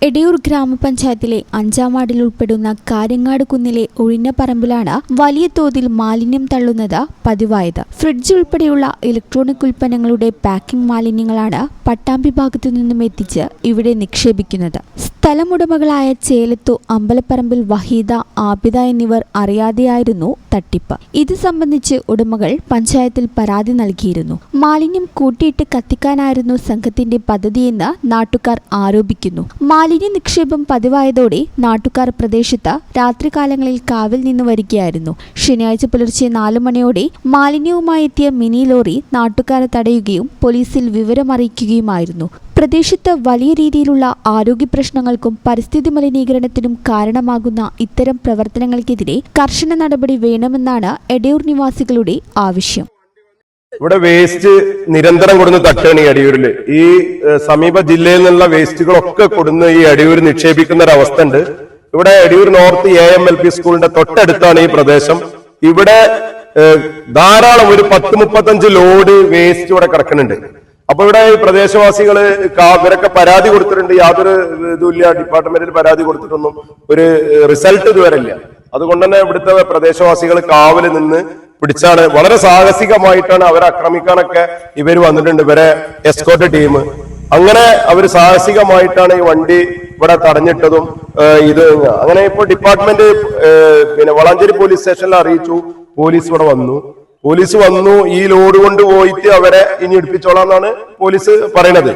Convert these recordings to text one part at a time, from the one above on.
എടയൂർ ഗ്രാമപഞ്ചായത്തിലെ 5-ാം വാർഡിൽ ഉൾപ്പെടുന്ന കാര്യങ്ങാട് കുന്നിലെ ഒഴിഞ്ഞ പറമ്പിലാണ് വലിയ തോതിൽ മാലിന്യം തള്ളുന്നത് പതിവായത്. ഫ്രിഡ്ജ് ഉൾപ്പെടെയുള്ള ഇലക്ട്രോണിക് ഉൽപ്പന്നങ്ങളുടെ പാക്കിംഗ് മാലിന്യങ്ങളാണ് പട്ടാമ്പി ഭാഗത്തു നിന്നും എത്തിച്ച് ഇവിടെ നിക്ഷേപിക്കുന്നത്. സ്ഥലമുടമകളായ ചേലത്തു, അമ്പലപ്പറമ്പിൽ വഹീദ, ആബിദ എന്നിവർ അറിയാതെയായിരുന്നു തട്ടിപ്പ്. ഇത് സംബന്ധിച്ച് ഉടമകൾ പഞ്ചായത്തിൽ പരാതി നൽകിയിരുന്നു. മാലിന്യം കൂട്ടിയിട്ട് കത്തിക്കാനായിരുന്നു സംഘത്തിന്റെ പദ്ധതിയെന്ന് നാട്ടുകാർ ആരോപിക്കുന്നു. മാലിന്യ നിക്ഷേപം പതിവായതോടെ നാട്ടുകാർ പ്രദേശത്ത് രാത്രികാലങ്ങളിൽ കാവൽ നിന്ന് വരികയായിരുന്നു. ശനിയാഴ്ച പുലർച്ചെ 4 മണിയോടെ മാലിന്യവുമായി എത്തിയ മിനി ലോറി നാട്ടുകാരെ തടയുകയും പോലീസിൽ വിവരമറിയിക്കുകയുമായിരുന്നു. പ്രദേശത്ത് വലിയ രീതിയിലുള്ള ആരോഗ്യ പ്രശ്നങ്ങൾക്കും പരിസ്ഥിതി മലിനീകരണത്തിനും കാരണമാകുന്ന ഇത്തരം പ്രവർത്തനങ്ങൾക്കെതിരെ കർശന നടപടി വേണമെന്നാണ് എടയൂർ നിവാസികളുടെ ആവശ്യം. ഇവിടെ വേസ്റ്റ് നിരന്തരം കൊടുന്ന് തട്ടാണ് ഈ അടിയൂരില്. ഈ സമീപ ജില്ലയിൽ നിന്നുള്ള വേസ്റ്റുകളൊക്കെ കൊടുന്ന് ഈ അടിയൂർ നിക്ഷേപിക്കുന്ന ഒരു അവസ്ഥ ഉണ്ട്. ഇവിടെ അടിയൂർ നോർത്ത് AMLP സ്കൂളിന്റെ തൊട്ടടുത്താണ് ഈ പ്രദേശം. ഇവിടെ ധാരാളം ഒരു 10-35 ലോഡ് വേസ്റ്റ് ഇവിടെ കിടക്കുന്നുണ്ട്. അപ്പൊ ഇവിടെ ഈ പ്രദേശവാസികള് ഇവരൊക്കെ പരാതി കൊടുത്തിട്ടുണ്ട്. യാതൊരു ഇതുമില്ല, ഡിപ്പാർട്ട്മെന്റിൽ പരാതി കൊടുത്തിട്ടൊന്നും ഒരു റിസൾട്ട് ഇതുവരെ ഇല്ല. അതുകൊണ്ട് തന്നെ ഇവിടുത്തെ പ്രദേശവാസികൾ കാവല് നിന്ന് പിടിച്ചാണ്. വളരെ സാഹസികമായിട്ടാണ് അവരെ ആക്രമിക്കാനൊക്കെ ഇവര് വന്നിട്ടുണ്ട്, ഇവരെ എസ്കോർട്ട് ടീം. അങ്ങനെ അവർ സാഹസികമായിട്ടാണ് ഈ വണ്ടി ഇവിടെ തടഞ്ഞിട്ടതും. ഇത് അങ്ങനെ ഇപ്പോൾ ഡിപ്പാർട്ട്മെന്റ് വളാഞ്ചേരി പോലീസ് സ്റ്റേഷനിൽ അറിയിച്ചു. പോലീസ് ഇവിടെ വന്നു. ഈ ലോഡ് കൊണ്ട് പോയിട്ട് അവരെ ഇനി എടുപ്പിച്ചോളാം എന്നാണ് പോലീസ് പറയണത്.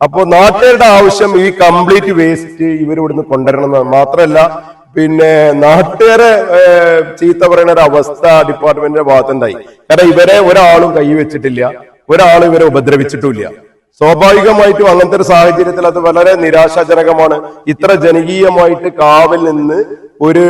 അപ്പോ നാട്ടുകാരുടെ ആവശ്യം ഈ കംപ്ലീറ്റ് വേസ്റ്റ് ഇവർ ഇവിടുന്ന് കൊണ്ടുവരണം എന്നാണ്. മാത്രമല്ല നാട്ടുകാരെ ചീത്ത പറയുന്ന ഒരു അവസ്ഥ ഡിപ്പാർട്ട്മെന്റിന്റെ ഭാഗത്തുണ്ടായി. കാരണം ഇവരെ ഒരാളും കൈവച്ചിട്ടില്ല, ഒരാളും ഇവരെ ഉപദ്രവിച്ചിട്ടുമില്ല. സ്വാഭാവികമായിട്ടും അങ്ങനത്തെ ഒരു സാഹചര്യത്തിൽ അത് വളരെ നിരാശാജനകമാണ്. ഇത്ര ജനകീയമായിട്ട് കാവൽ നിന്ന് ഒരു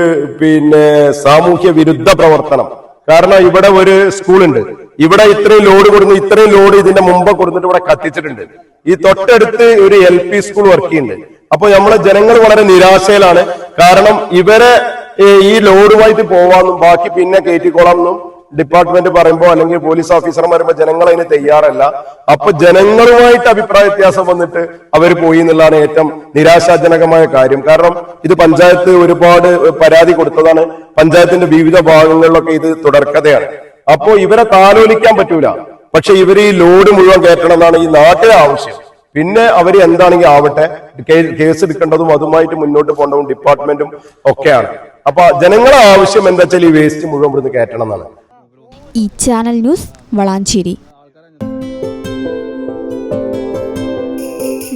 സാമൂഹ്യ വിരുദ്ധ പ്രവർത്തനം. കാരണം ഇവിടെ ഒരു സ്കൂളുണ്ട്, ഇവിടെ ഇത്രയും ലോഡ് ഇതിന്റെ മുമ്പ് കൊടുത്തിട്ട് ഇവിടെ കത്തിച്ചിട്ടുണ്ട്. ഈ തൊട്ടടുത്ത് ഒരു LP സ്കൂൾ വർക്ക് ചെയ്യുന്നുണ്ട്. അപ്പൊ നമ്മളെ ജനങ്ങൾ വളരെ നിരാശയിലാണ്. കാരണം ഇവരെ ഈ ലോഡുമായിട്ട് പോവാന്നും ബാക്കി പിന്നെ കയറ്റിക്കോളാം എന്നും ഡിപ്പാർട്ട്മെന്റ് പറയുമ്പോ അല്ലെങ്കിൽ പോലീസ് ഓഫീസർമാർ പറയുമ്പോൾ ജനങ്ങൾ അതിന് തയ്യാറല്ല. അപ്പൊ ജനങ്ങളുമായിട്ട് അഭിപ്രായ വ്യത്യാസം വന്നിട്ട് അവർ പോയി എന്നുള്ളതാണ് ഏറ്റവും നിരാശാജനകമായ കാര്യം. കാരണം ഇത് പഞ്ചായത്ത് ഒരുപാട് പരാതി കൊടുത്തതാണ്. പഞ്ചായത്തിന്റെ വിവിധ ഭാഗങ്ങളിലൊക്കെ ഇത് തുടർക്കഥയാണ്. അപ്പോ ഇവരെ താലോലിക്കാൻ പറ്റൂല. പക്ഷെ ഇവർ ഈ ലോഡ് മുഴുവൻ കയറ്റണം എന്നാണ് ഈ നാട്ടിലെ ആവശ്യം. പിന്നെ അവര് എന്താണെങ്കിൽ ആവട്ടെ, കേസ് എടുക്കേണ്ടതും അതുമായിട്ട് മുന്നോട്ട് പോകേണ്ടതും ഡിപ്പാർട്ട്മെന്റും ഒക്കെയാണ്. അപ്പൊ ജനങ്ങളെ ആവശ്യം എന്താ വെച്ചാൽ ഈ വേസ്റ്റ് മുഴുവൻ ഇവിടുന്ന് കയറ്റണം എന്നാണ്. ഈ ചാനൽ ന്യൂസ് വളാഞ്ചേരി.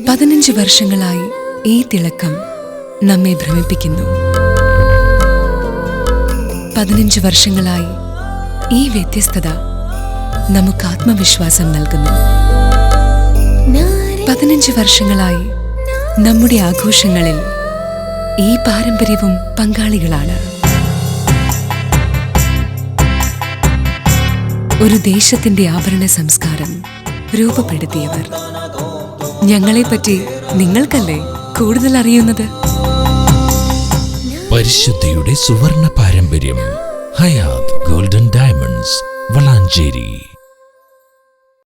15 വർഷങ്ങളായി ഈ തിളക്കം നമ്മെ ഭ്രമിപ്പിക്കുന്നു. 15 വർഷങ്ങളായി ഈ വ്യത്യസ്തത നമുക്ക് ആത്മവിശ്വാസം നൽകുന്നു. 15 വർഷങ്ങളായി നമ്മുടെ ആഘോഷങ്ങളിൽ ഈ പാരമ്പര്യവും പങ്കാളികളാണ്. ഒരു ദേശത്തിന്റെ ആഭരണ സംസ്കാരം രൂപപ്പെടുത്തിയവർ. ഞങ്ങളെപ്പറ്റി നിങ്ങൾക്കല്ലേ കൂടുതൽ അറിയുന്നത്? പരിശുദ്ധിയുടെ സുവർണ പാരമ്പര്യം. Hayath golden diamonds, Valanchery.